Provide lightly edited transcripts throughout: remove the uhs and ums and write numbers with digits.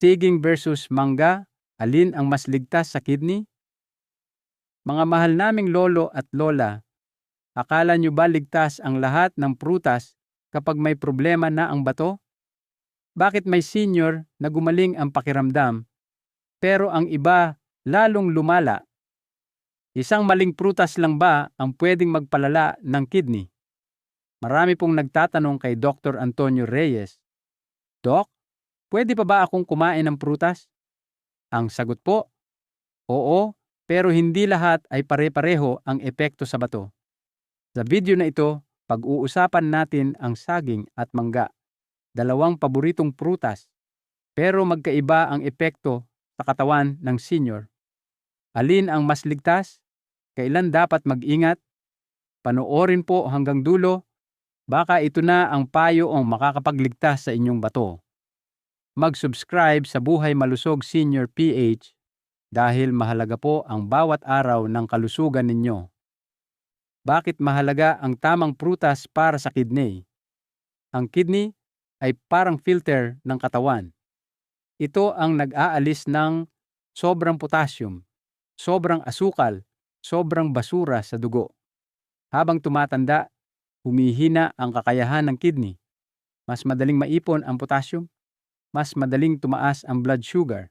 Saging versus mangga, alin ang mas ligtas sa kidney? Mga mahal naming lolo at lola, akala nyo ba ligtas ang lahat ng prutas kapag may problema na ang bato? Bakit may senior na gumaling ang pakiramdam, pero ang iba lalong lumala? Isang maling prutas lang ba ang pwedeng magpalala ng kidney? Marami pong nagtatanong kay Dr. Antonio Reyes, Doc, pwede pa ba akong kumain ng prutas? Ang sagot po, oo, pero hindi lahat ay pare-pareho ang epekto sa bato. Sa video na ito, pag-uusapan natin ang saging at mangga, dalawang paboritong prutas, pero magkaiba ang epekto sa katawan ng senior. Alin ang mas ligtas? Kailan dapat mag-ingat? Panoorin po hanggang dulo, baka ito na ang payo ang makakapagligtas sa inyong bato. Mag-subscribe sa Buhay Malusog Senior PH dahil mahalaga po ang bawat araw ng kalusugan ninyo. Bakit mahalaga ang tamang prutas para sa kidney? Ang kidney ay parang filter ng katawan. Ito ang nag-aalis ng sobrang potassium, sobrang asukal, sobrang basura sa dugo. Habang tumatanda, humihina ang kakayahan ng kidney. Mas madaling maipon ang potassium, mas madaling tumaas ang blood sugar.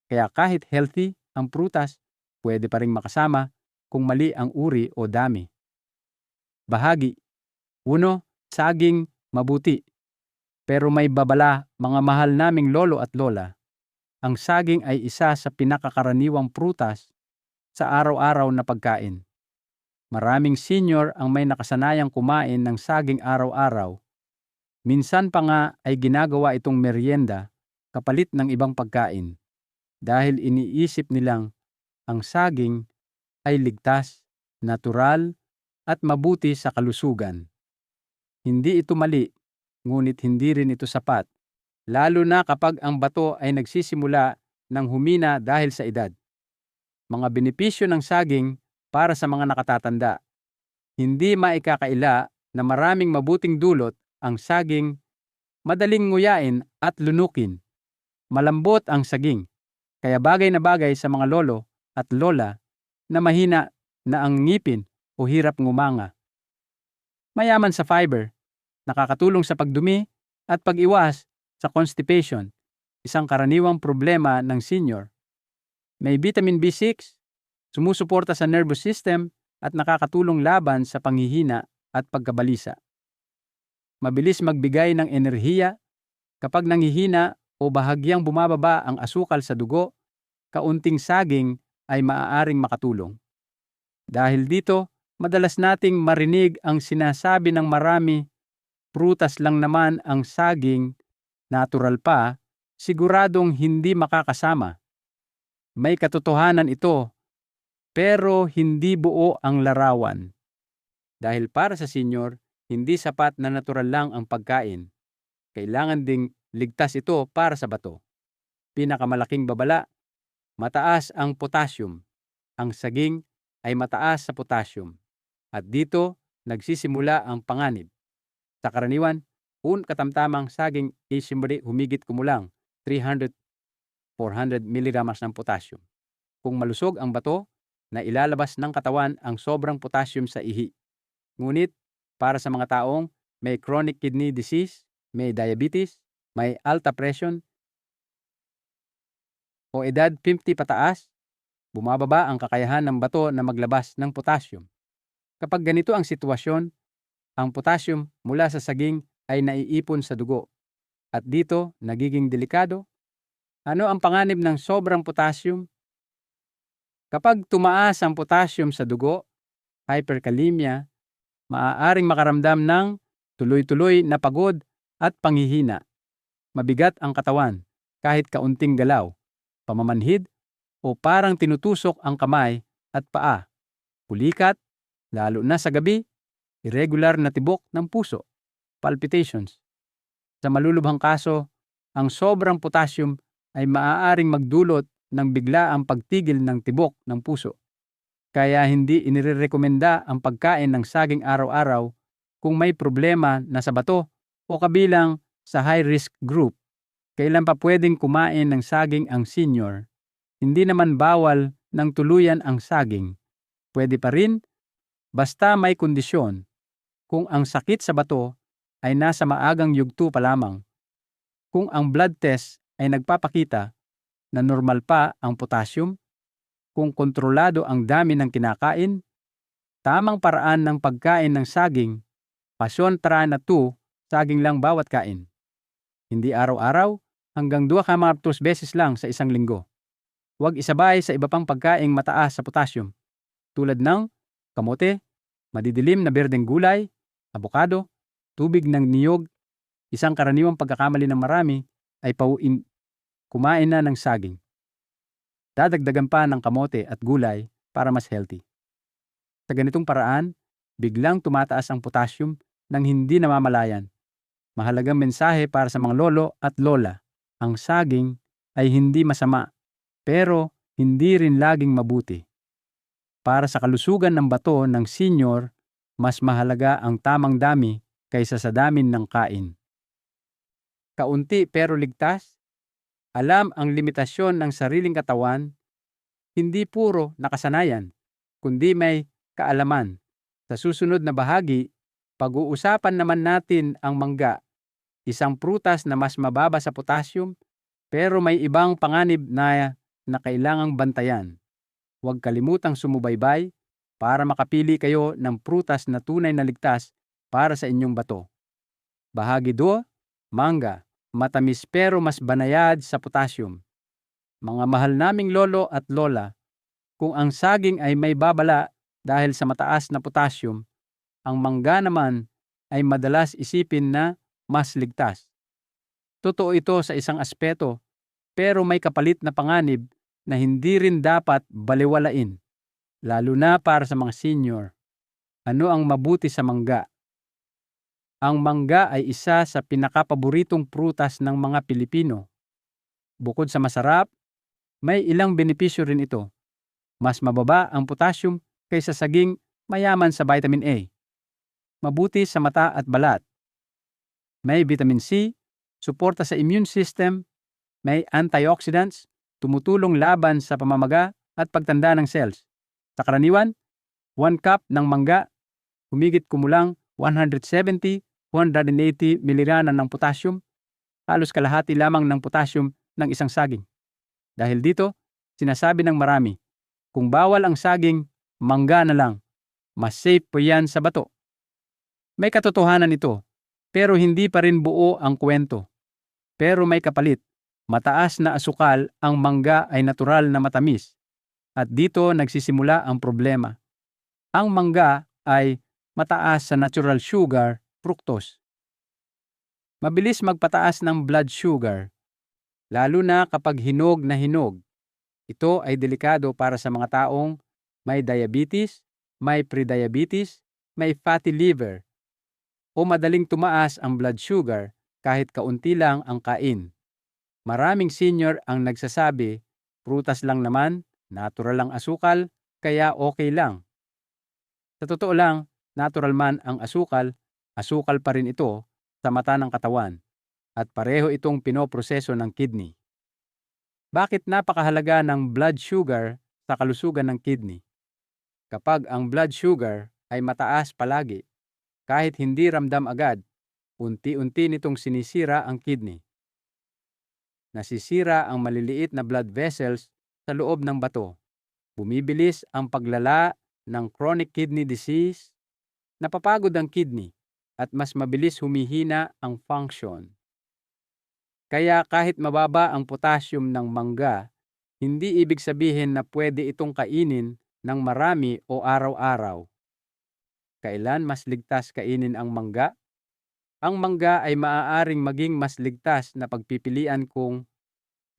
Kaya kahit healthy ang prutas, pwede pa ring makasama kung mali ang uri o dami. Bahagi 1. Saging mabuti. Pero may babala, mga mahal naming lolo at lola. Ang saging ay isa sa pinakakaraniwang prutas sa araw-araw na pagkain. Maraming senior ang may nakasanayang kumain ng saging araw-araw. Minsan pa nga ay ginagawa itong merienda kapalit ng ibang pagkain dahil iniisip nilang ang saging ay ligtas, natural at mabuti sa kalusugan. Hindi ito mali, ngunit hindi rin ito sapat, lalo na kapag ang bato ay nagsisimula ng humina dahil sa edad. Mga benepisyo ng saging para sa mga nakatatanda. Hindi maikakaila na maraming mabuting dulot ang saging, madaling nguyain at lunukin. Malambot ang saging, kaya bagay na bagay sa mga lolo at lola na mahina na ang ngipin o hirap ngumanga. Mayaman sa fiber, nakakatulong sa pagdumi at pag-iwas sa constipation, isang karaniwang problema ng senior. May vitamin B6, sumusuporta sa nervous system at nakakatulong laban sa panghihina at pagkabalisa. Mabilis magbigay ng enerhiya kapag nanghihina o bahagyang bumababa ang asukal sa dugo, kaunting saging ay maaaring makatulong. Dahil dito, madalas nating marinig ang sinasabi ng marami, prutas lang naman ang saging, natural pa, siguradong hindi makakasama. May katotohanan ito, pero hindi buo ang larawan. Dahil para sa senior, hindi sapat na natural lang ang pagkain. Kailangan ding ligtas ito para sa bato. Pinakamalaking babala, mataas ang potassium. Ang saging ay mataas sa potassium. At dito, nagsisimula ang panganib. Sa karaniwan, katamtamang saging isimbre humigit kumulang 300-400 mg ng potassium. Kung malusog ang bato, na ilalabas ng katawan ang sobrang potassium sa ihi. Ngunit, para sa mga taong may chronic kidney disease, may diabetes, may alta presyon, o edad 50 pataas, bumababa ang kakayahan ng bato na maglabas ng potassium. Kapag ganito ang sitwasyon, ang potassium mula sa saging ay naiipon sa dugo. At dito, nagiging delikado. Ano ang panganib ng sobrang potassium? Kapag tumaas ang potassium sa dugo, hyperkalemia, maaaring makaramdam ng tuloy-tuloy na pagod at panghihina. Mabigat ang katawan, kahit kaunting galaw, pamamanhid, o parang tinutusok ang kamay at paa. Pulikat, lalo na sa gabi, irregular na tibok ng puso, palpitations. Sa malulubhang kaso, ang sobrang potassium ay maaaring magdulot ng biglaang pagtigil ng tibok ng puso. Kaya hindi inirekomenda ang pagkain ng saging araw-araw kung may problema na sa bato o kabilang sa high-risk group. Kailan pa pwedeng kumain ng saging ang senior? Hindi naman bawal ng tuluyan ang saging. Pwede pa rin, basta may kondisyon. Kung ang sakit sa bato ay nasa maagang yugto pa lamang. Kung ang blood test ay nagpapakita na normal pa ang potassium, kung kontrolado ang dami ng kinakain, tamang paraan ng pagkain ng saging, pasyon trana 2, saging lang bawat kain. Hindi araw-araw, hanggang 2 beses lang sa isang linggo. Huwag isabay sa iba pang pagkaing mataas sa potassium, tulad ng kamote, madidilim na berdeng gulay, abokado, tubig ng niyog. Isang karaniwang pagkakamali ng marami ay kumain na ng saging. Dadagdagan pa ng kamote at gulay para mas healthy. Sa ganitong paraan, biglang tumataas ang potassium nang hindi namamalayan. Mahalagang mensahe para sa mga lolo at lola. Ang saging ay hindi masama, pero hindi rin laging mabuti. Para sa kalusugan ng bato ng senior, mas mahalaga ang tamang dami kaysa sa dami ng kain. Kaunti pero ligtas. Alam ang limitasyon ng sariling katawan, hindi puro nakasanayan, kundi may kaalaman. Sa susunod na bahagi, pag-uusapan naman natin ang mangga, isang prutas na mas mababa sa potassium pero may ibang panganib na kailangang bantayan. Huwag kalimutang sumubaybay para makapili kayo ng prutas na tunay na ligtas para sa inyong bato. Bahagi 2, mangga, matamis pero mas banayad sa potassium. Mga mahal naming lolo at lola, kung ang saging ay may babala dahil sa mataas na potassium, ang mangga naman ay madalas isipin na mas ligtas. Totoo ito sa isang aspeto, pero may kapalit na panganib na hindi rin dapat baliwalain, lalo na para sa mga senior. Ano ang mabuti sa mangga? Ang mangga ay isa sa pinakapaboritong prutas ng mga Pilipino. Bukod sa masarap, may ilang benepisyo rin ito. Mas mababa ang potassium kaysa saging mayaman sa vitamin A. Mabuti sa mata at balat. May vitamin C, suporta sa immune system, may antioxidants, tumutulong laban sa pamamaga at pagtanda ng cells. Sa karaniwan, 1 cup ng mangga, humigit kumulang 170-180 mg ng potassium, halos kalahati lamang ng potassium ng isang saging. Dahil dito, sinasabi ng marami, kung bawal ang saging, mangga na lang. Mas safe po yan sa bato. May katotohanan ito, pero hindi pa rin buo ang kwento. Pero may kapalit. Mataas na asukal, ang mangga ay natural na matamis. At dito nagsisimula ang problema. Ang mangga ay mataas sa natural sugar, fructose. Mabilis magpataas ng blood sugar, lalo na kapag hinog na hinog. Ito ay delikado para sa mga taong may diabetes, may prediabetes, may fatty liver, o madaling tumaas ang blood sugar kahit kaunti lang ang kain. Maraming senior ang nagsasabi, prutas lang naman, natural ang asukal, kaya okay lang. Sa totoo lang, natural man ang asukal, asukal pa rin ito sa mata ng katawan at pareho itong pinoproseso ng kidney. Bakit napakahalaga ng blood sugar sa kalusugan ng kidney? Kapag ang blood sugar ay mataas palagi, kahit hindi ramdam agad, unti-unti nitong sinisira ang kidney. Nasisira ang maliliit na blood vessels sa loob ng bato. Bumibilis ang paglala ng chronic kidney disease, napapagod ang kidney, at mas mabilis humihina ang function. Kaya kahit mababa ang potassium ng mangga, hindi ibig sabihin na pwede itong kainin ng marami o araw-araw. Kailan mas ligtas kainin ang mangga? Ang mangga ay maaaring maging mas ligtas na pagpipilian kung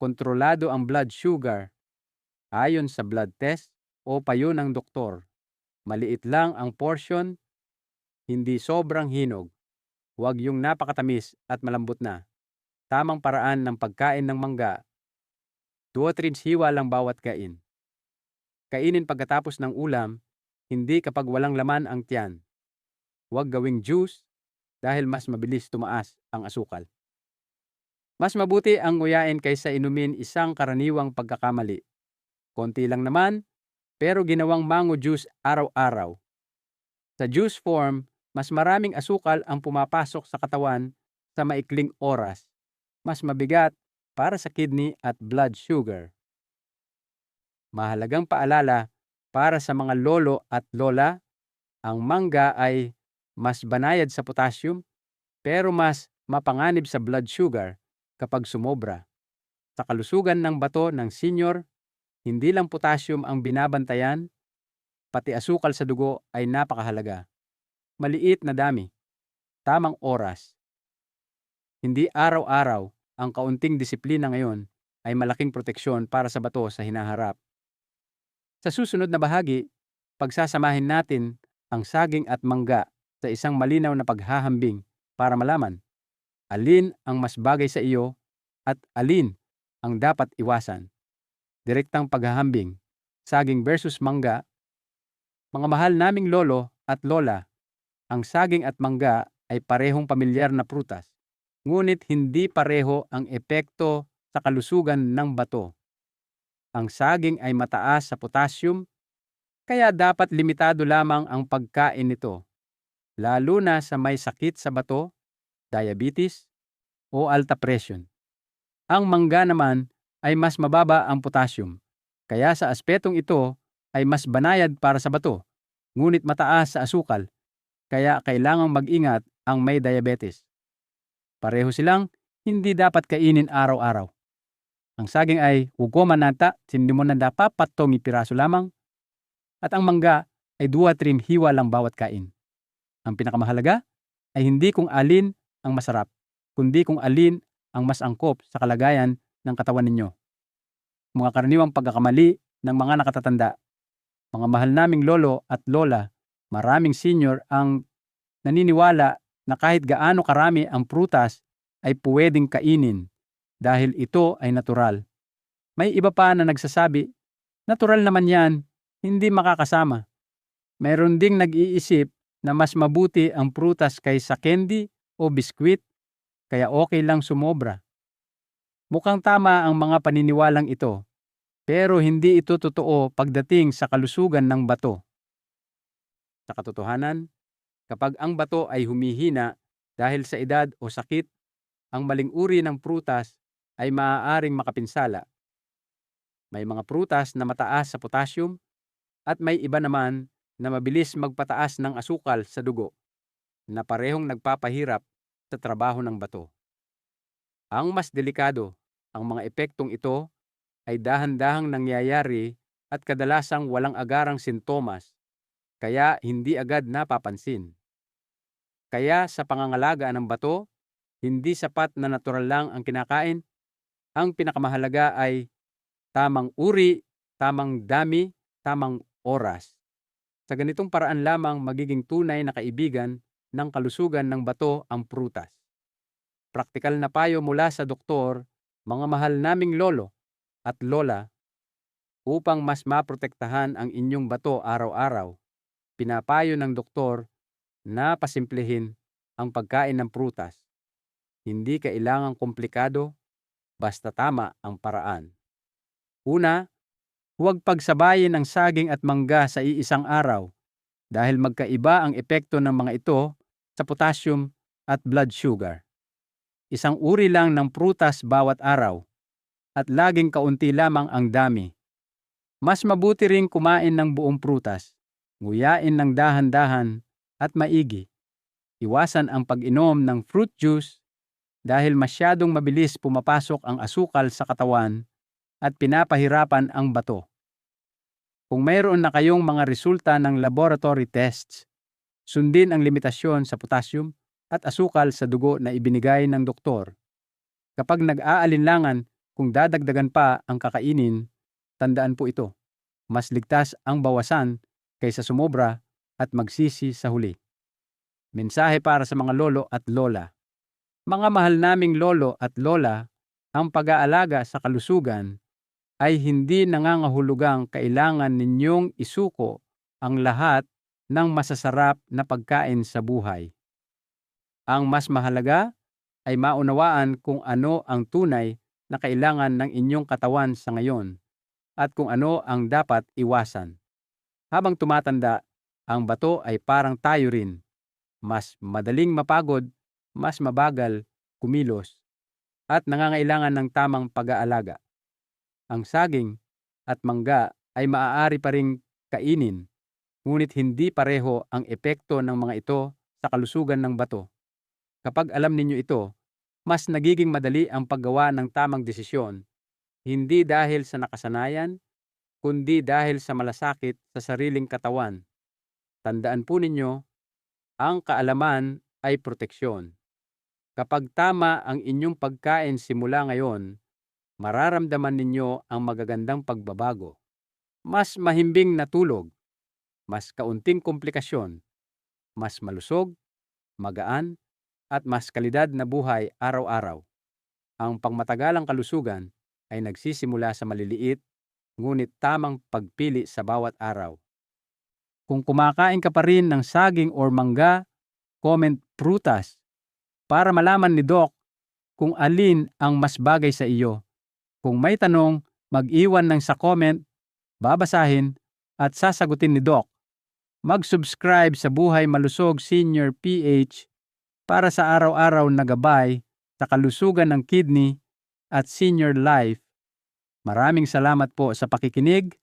kontrolado ang blood sugar ayon sa blood test o payo ng doktor. Maliit lang ang portion, hindi sobrang hinog. Huwag yung napakatamis at malambot na. Tamang paraan ng pagkain ng mangga, 2-3 hiwa lang bawat kain. Kainin pagkatapos ng ulam, hindi kapag walang laman ang tiyan. Huwag gawing juice dahil mas mabilis tumaas ang asukal. Mas mabuti ang nguyain kaysa inumin isang karaniwang pagkakamali. Konti lang naman, pero ginawang mango juice araw-araw. Sa juice form, mas maraming asukal ang pumapasok sa katawan sa maikling oras. Mas mabigat para sa kidney at blood sugar. Mahalagang paalala para sa mga lolo at lola, ang mangga ay mas banayad sa potassium pero mas mapanganib sa blood sugar kapag sumobra. Sa kalusugan ng bato ng senior, hindi lang potassium ang binabantayan, pati asukal sa dugo ay napakahalaga. Maliit na dami, tamang oras. Hindi araw-araw, ang kaunting disiplina ngayon ay malaking proteksyon para sa bato sa hinaharap. Sa susunod na bahagi, pagsasamahin natin ang saging at mangga sa isang malinaw na paghahambing para malaman alin ang mas bagay sa iyo at alin ang dapat iwasan. Direktang paghahambing, saging versus mangga. Mga mahal naming lolo at lola, ang saging at mangga ay parehong pamilyar na prutas, ngunit hindi pareho ang epekto sa kalusugan ng bato. Ang saging ay mataas sa potassium, kaya dapat limitado lamang ang pagkain nito, lalo na sa may sakit sa bato, diabetes, o alta presyon. Ang mangga naman ay mas mababa ang potassium, kaya sa aspetong ito ay mas banayad para sa bato, ngunit mataas sa asukal, kaya kailangang mag-ingat ang may diabetes. Pareho silang hindi dapat kainin araw-araw. Ang saging ay ugoman nata, hindi mo nanda papatong piraso lamang, at ang mangga ay 2-3 hiwa lang bawat kain. Ang pinakamahalaga ay hindi kung alin ang masarap, kundi kung alin ang mas angkop sa kalagayan ng katawan ninyo. Mga karaniwang pagkakamali ng mga nakatatanda. Mga mahal naming lolo at lola, maraming senior ang naniniwala na kahit gaano karami ang prutas ay puwedeng kainin dahil ito ay natural. May iba pa na nagsasabi, natural naman yan, hindi makakasama. Mayroon ding nag-iisip na mas mabuti ang prutas kaysa candy o biskwit, kaya okay lang sumobra. Mukhang tama ang mga paniniwalang ito, pero hindi ito totoo pagdating sa kalusugan ng bato. Sa katotohanan, kapag ang bato ay humihina dahil sa edad o sakit, ang maling uri ng prutas ay maaaring makapinsala. May mga prutas na mataas sa potassium at may iba naman na mabilis magpataas ng asukal sa dugo na parehong nagpapahirap sa trabaho ng bato. Ang mas delikado, ang mga epektong ito ay dahan-dahang nangyayari at kadalasang walang agarang sintomas, kaya hindi agad napapansin. Kaya sa pangangalaga ng bato, hindi sapat na natural lang ang kinakain. Ang pinakamahalaga ay tamang uri, tamang dami, tamang oras. Sa ganitong paraan lamang magiging tunay na kaibigan ng kalusugan ng bato ang prutas. Praktikal na payo mula sa doktor, mga mahal naming lolo at lola, upang mas maprotektahan ang inyong bato araw-araw. Pinapayo ng doktor na pasimplehin ang pagkain ng prutas. Hindi kailangang komplikado, basta tama ang paraan. Una, huwag pagsabayin ang saging at mangga sa iisang araw dahil magkaiba ang epekto ng mga ito sa potassium at blood sugar. Isang uri lang ng prutas bawat araw at laging kaunti lamang ang dami. Mas mabuti ring kumain ng buong prutas, nguyain ng dahan-dahan at maigi. Iwasan ang pag-inom ng fruit juice dahil masyadong mabilis pumapasok ang asukal sa katawan at pinapahirapan ang bato. Kung mayroon na kayong mga resulta ng laboratory tests, sundin ang limitasyon sa potassium at asukal sa dugo na ibinigay ng doktor. Kapag nag-aalinlangan kung dadagdagan pa ang kakainin, tandaan po ito. Mas ligtas ang bawasan kaysa sumobra at magsisi sa huli. Mensahe para sa mga lolo at lola. Mga mahal naming lolo at lola, ang pag-aalaga sa kalusugan ay hindi nangangahulugang kailangan ninyong isuko ang lahat ng masasarap na pagkain sa buhay. Ang mas mahalaga ay maunawaan kung ano ang tunay na kailangan ng inyong katawan sa ngayon at kung ano ang dapat iwasan. Habang tumatanda, ang bato ay parang tayo rin. Mas madaling mapagod, mas mabagal kumilos, at nangangailangan ng tamang pag-aalaga. Ang saging at mangga ay maaari pa ring kainin, ngunit hindi pareho ang epekto ng mga ito sa kalusugan ng bato. Kapag alam ninyo ito, mas nagiging madali ang paggawa ng tamang desisyon, hindi dahil sa nakasanayan, kundi dahil sa malasakit sa sariling katawan. Tandaan po ninyo, ang kaalaman ay proteksyon. Kapag tama ang inyong pagkain simula ngayon, mararamdaman ninyo ang magagandang pagbabago. Mas mahimbing na tulog, mas kaunting komplikasyon, mas malusog, magaan, at mas kalidad na buhay araw-araw. Ang pangmatagalang kalusugan ay nagsisimula sa maliliit, ngunit tamang pagpili sa bawat araw. Kung kumakain ka pa rin ng saging or mangga, comment prutas para malaman ni Doc kung alin ang mas bagay sa iyo. Kung may tanong, mag-iwan ng sa comment, babasahin at sasagutin ni Doc. Mag-subscribe sa Buhay Malusog Senior PH para sa araw-araw na gabay sa kalusugan ng kidney at senior life. Maraming salamat po sa pakikinig.